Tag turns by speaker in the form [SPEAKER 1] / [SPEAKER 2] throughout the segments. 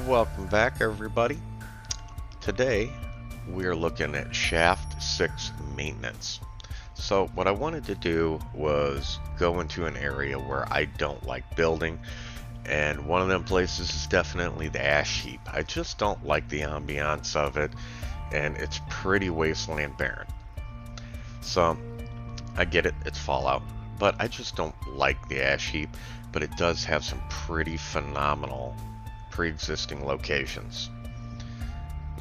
[SPEAKER 1] Welcome back, everybody. Today we are looking at shaft 6 maintenance. So what I wanted to do was go into an area where I don't like building, and one of them places is definitely the ash heap. I just don't like the ambiance of it, and it's pretty wasteland barren. So I get it, it's Fallout, but I just don't like the ash heap, but it does have some pretty phenomenal pre-existing locations.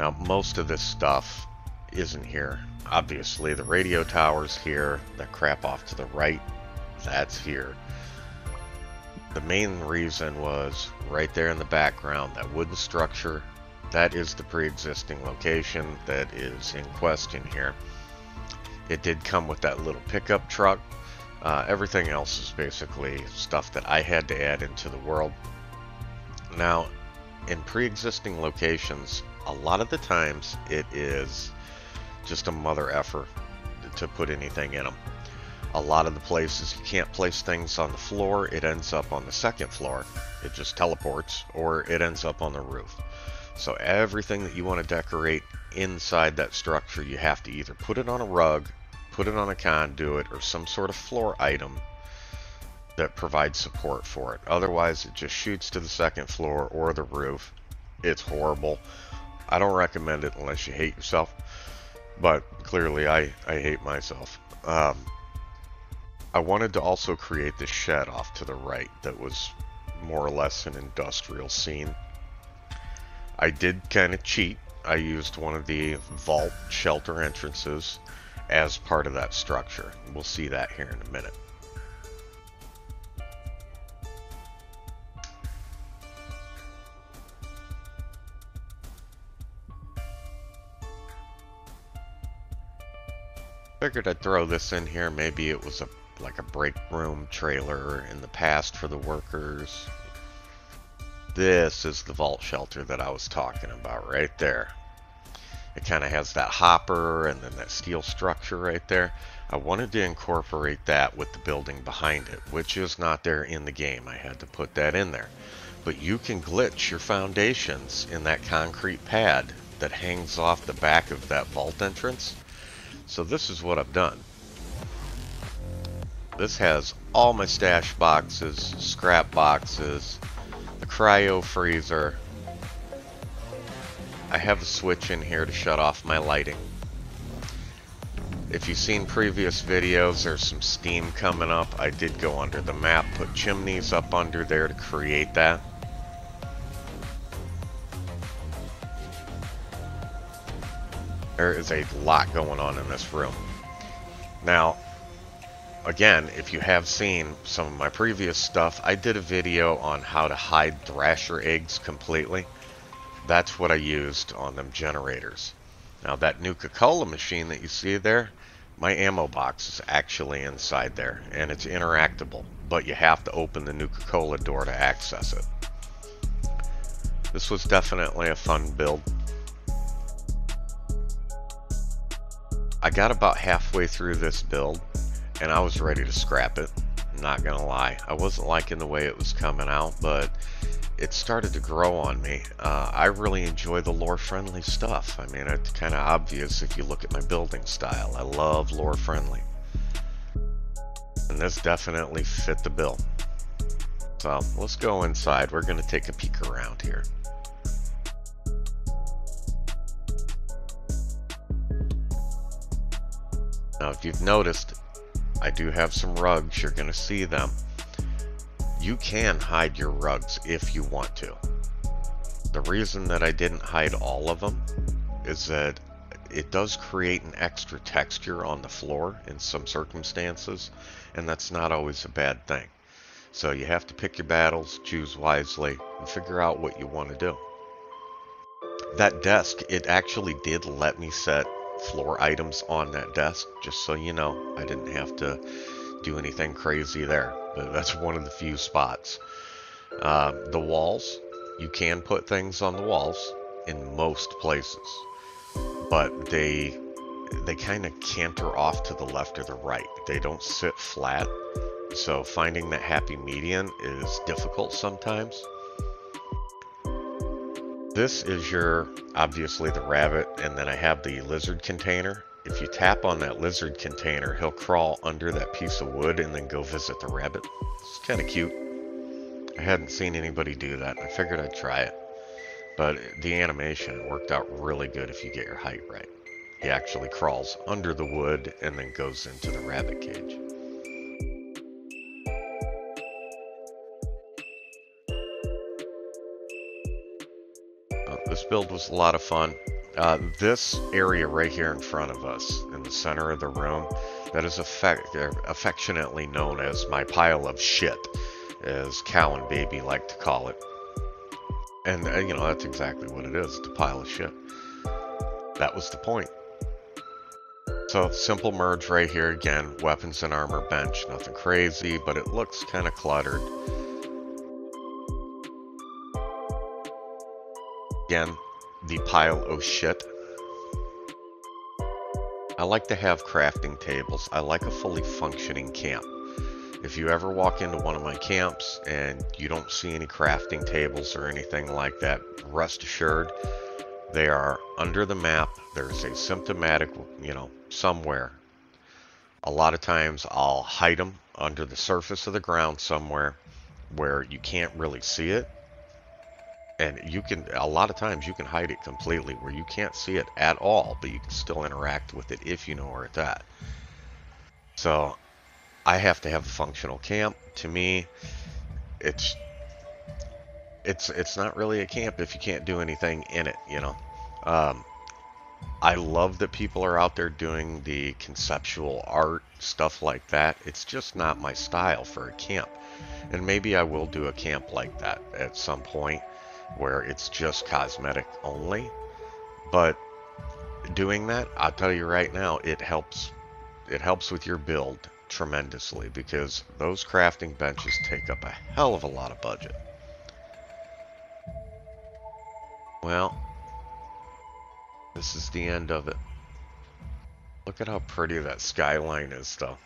[SPEAKER 1] Now most of this stuff isn't here. Obviously the radio tower's here, that crap off to the right, that's here. The main reason was right there in the background, that wooden structure, that is the pre-existing location that is in question here. It did come with that little pickup truck. Everything else is basically stuff that I had to add into the world. Now, in pre-existing locations, a lot of the times it is just a mother effer to put anything in them. A lot of the places you can't place things on the floor, it ends up on the second floor. It just teleports, or it ends up on the roof. So everything that you want to decorate inside that structure, you have to either put it on a rug, put it on a conduit, or some sort of floor item that provides support for it. Otherwise, it just shoots to the second floor or the roof. It's horrible. I don't recommend it unless you hate yourself, but clearly I hate myself. I wanted to also create this shed off to the right that was more or less an industrial scene. I did kind of cheat. I used one of the vault shelter entrances as part of that structure. We'll see that here in a minute. Figured I'd throw this in here. Maybe it was like a break room trailer in the past for the workers. This is the vault shelter that I was talking about right there. It kind of has that hopper and then that steel structure right there. I wanted to incorporate that with the building behind it, which is not there in the game. I had to put that in there. But you can glitch your foundations in that concrete pad that hangs off the back of that vault entrance. So this is what I've done. This has all my stash boxes, scrap boxes, the cryo freezer. I have a switch in here to shut off my lighting. If you've seen previous videos, there's some steam coming up. I did go under the map, put chimneys up under there to create that. There is a lot going on in this room. Now, again, if you have seen some of my previous stuff, I did a video on how to hide thrasher eggs completely. That's what I used on them generators. Now that Nuka-Cola machine that you see there, my ammo box is actually inside there, and it's interactable, but you have to open the Nuka-Cola door to access it. This was definitely a fun build. I got about halfway through this build and I was ready to scrap it. Not gonna lie, I wasn't liking the way it was coming out, but it started to grow on me. I really enjoy the lore friendly stuff. I mean, it's kind of obvious if you look at my building style. I love lore friendly, and this definitely fit the bill. So let's go inside. We're gonna take a peek around here. Now, if you've noticed, I do have some rugs. You're going to see them. You can hide your rugs if you want to. The reason that I didn't hide all of them is that it does create an extra texture on the floor in some circumstances, and that's not always a bad thing. So you have to pick your battles, choose wisely, and figure out what you want to do. That desk, it actually did let me set floor items on that desk, just so you know. I didn't have to do anything crazy there, but that's one of the few spots. The walls, you can put things on the walls in most places, but they kind of canter off to the left or the right. They don't sit flat, so finding that happy median is difficult sometimes. This is your, obviously the rabbit, and then I have the lizard container. If you tap on that lizard container, he'll crawl under that piece of wood and then go visit the rabbit. It's kind of cute. I hadn't seen anybody do that, and I figured I'd try it. But the animation worked out really good if you get your height right. He actually crawls under the wood and then goes into the rabbit cage. This build was a lot of fun. This area right here in front of us, in the center of the room, that is affectionately known as my pile of shit, as Cal and Baby like to call it. And, you know, that's exactly what it is. It's a pile of shit. That was the point. So, simple merge right here again. Weapons and armor bench. Nothing crazy, but it looks kind of cluttered. Again, the pile of shit. I like to have crafting tables. I like a fully functioning camp. If you ever walk into one of my camps and you don't see any crafting tables or anything like that, rest assured, they are under the map. There's a symptomatic, you know, somewhere. A lot of times I'll hide them under the surface of the ground somewhere where you can't really see it. And you can, a lot of times you can hide it completely where you can't see it at all, but you can still interact with it if you know where it's at. So I have to have a functional camp. To me, it's not really a camp if you can't do anything in it, you know. I love that people are out there doing the conceptual art, stuff like that. It's just not my style for a camp. And maybe I will do a camp like that at some point where it's just cosmetic only. But doing that, I'll tell you right now, it helps with your build tremendously because those crafting benches take up a hell of a lot of budget. Well, this is the end of it. Look at how pretty that skyline is, though.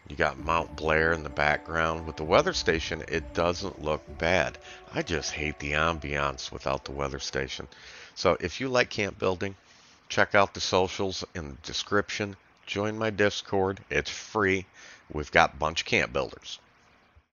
[SPEAKER 1] You got Mount Blair in the background. With the weather station, it doesn't look bad. I just hate the ambiance without the weather station. So if you like camp building, check out the socials in the description. Join my Discord. It's free. We've got a bunch of camp builders.